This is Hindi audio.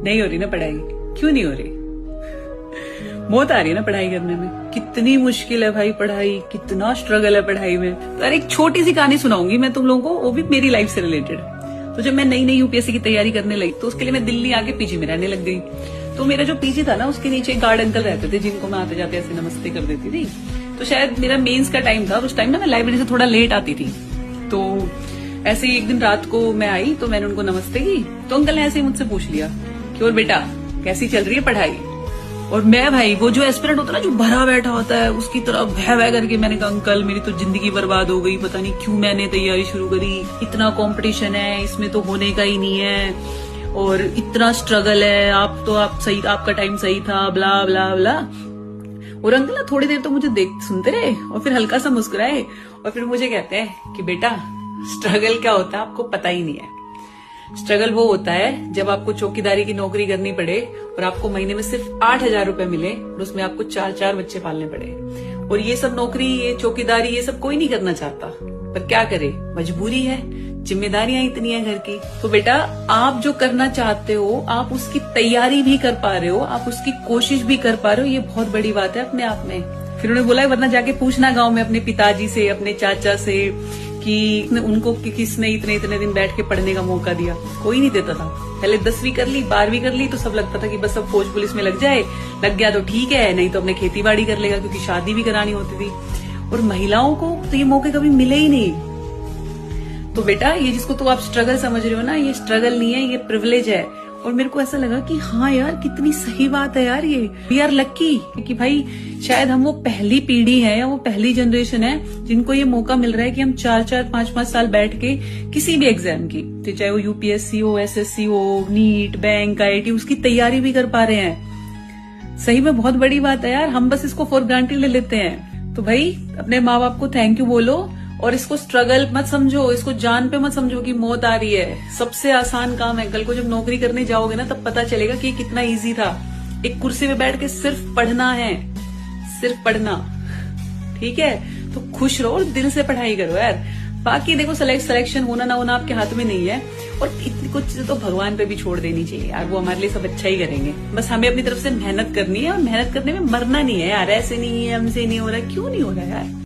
नहीं हो रही ना पढ़ाई? क्यों नहीं हो रही? मौत आ रही है ना पढ़ाई करने में। कितनी मुश्किल है भाई पढ़ाई, कितना स्ट्रगल है पढ़ाई में। तो यार एक छोटी सी कहानी सुनाऊंगी मैं तुम लोगों को, वो भी मेरी लाइफ से रिलेटेड। तो जब मैं नई नई यूपीएससी की तैयारी करने लगी तो उसके लिए मैं दिल्ली आके पीजी में रहने लग गई। तो मेरा जो पीजी था ना उसके नीचे एक गार्ड अंकल रहते थे जिनको मैं आते जाते ऐसे नमस्ते कर देती थी। तो शायद मेरा मेंस का टाइम था, उस टाइम ना मैं लाइब्रेरी से थोड़ा लेट आती थी। तो ऐसे ही एक दिन रात को मैं आई तो मैंने उनको नमस्ते की। तो अंकल ने ऐसे ही मुझसे पूछ लिया कि और बेटा कैसी चल रही है पढ़ाई? और मैं भाई वो जो एस्पिरेंट होता है ना जो भरा बैठा होता है उसकी तरह भय करके मैंने कहा अंकल मेरी तो जिंदगी बर्बाद हो गई, पता नहीं क्यों मैंने तैयारी शुरू करी, इतना कंपटीशन है इसमें तो होने का ही नहीं है और इतना स्ट्रगल है, आप सही, आपका टाइम सही था, ब्ला ब्ला ब्ला। और अंकल ना थोड़ी देर तो मुझे सुनते रहे और फिर हल्का सा मुस्कुराए और फिर मुझे कहते हैं कि बेटा स्ट्रगल क्या होता है आपको पता ही नहीं है। स्ट्रगल वो होता है जब आपको चौकीदारी की नौकरी करनी पड़े और आपको महीने में सिर्फ 8,000 रुपए मिले और उसमें आपको 4 बच्चे पालने पड़े। और ये सब नौकरी, ये चौकीदारी, ये सब कोई नहीं करना चाहता, पर क्या करे, मजबूरी है, जिम्मेदारियां इतनी है घर की। तो बेटा आप जो करना चाहते हो आप उसकी तैयारी भी कर पा रहे हो, आप उसकी कोशिश भी कर पा रहे हो, ये बहुत बड़ी बात है अपने आप में। फिर उन्होंने बोला वरना जाके पूछना गांव में अपने पिताजी से, अपने चाचा से कि उनको किसने इतने दिन बैठ के पढ़ने का मौका दिया। कोई नहीं देता था। पहले 10वीं कर ली, 12वीं कर ली तो सब लगता था कि बस अब फौज पुलिस में लग जाए, लग गया तो ठीक है, नहीं तो अपने खेती बाड़ी कर लेगा, क्योंकि शादी भी करानी होती थी। और महिलाओं को तो ये मौके कभी मिले ही नहीं। तो बेटा ये जिसको तो आप स्ट्रगल समझ रहे हो ना, ये स्ट्रगल नहीं है, ये प्रिविलेज है। और मेरे को ऐसा लगा कि हाँ यार कितनी सही बात है यार, ये वी आर लक्की कि भाई शायद हम वो पहली पीढ़ी है या वो पहली जनरेशन है जिनको ये मौका मिल रहा है कि हम 4-4, 5-5 साल बैठ के किसी भी एग्जाम की, तो चाहे वो यूपीएससी हो, एसएससी हो, नीट, बैंक, आईआईटी, उसकी तैयारी भी कर पा रहे हैं। सही में बहुत बड़ी बात है यार, हम बस इसको फॉर ग्रांटेड ले लेते हैं। तो भाई अपने माँ बाप को थैंक यू बोलो और इसको स्ट्रगल मत समझो, इसको जान पे मत समझो कि मौत आ रही है। सबसे आसान काम है। कल को जब नौकरी करने जाओगे ना तब पता चलेगा कि कितना इजी था। एक कुर्सी पे बैठ के सिर्फ पढ़ना है, सिर्फ पढ़ना, ठीक है? तो खुश रहो और दिल से पढ़ाई करो यार। बाकी देखो सिलेक्शन होना ना होना आपके हाथ में नहीं है और इतनी कुछ चीजें तो भगवान पे भी छोड़ देनी चाहिए यार, वो हमारे लिए सब अच्छा ही करेंगे। बस हमें अपनी तरफ से मेहनत करनी है और मेहनत करने में मरना नहीं है यार। ऐसे नहीं है, हमसे नहीं हो रहा, क्यों नहीं हो रहा यार?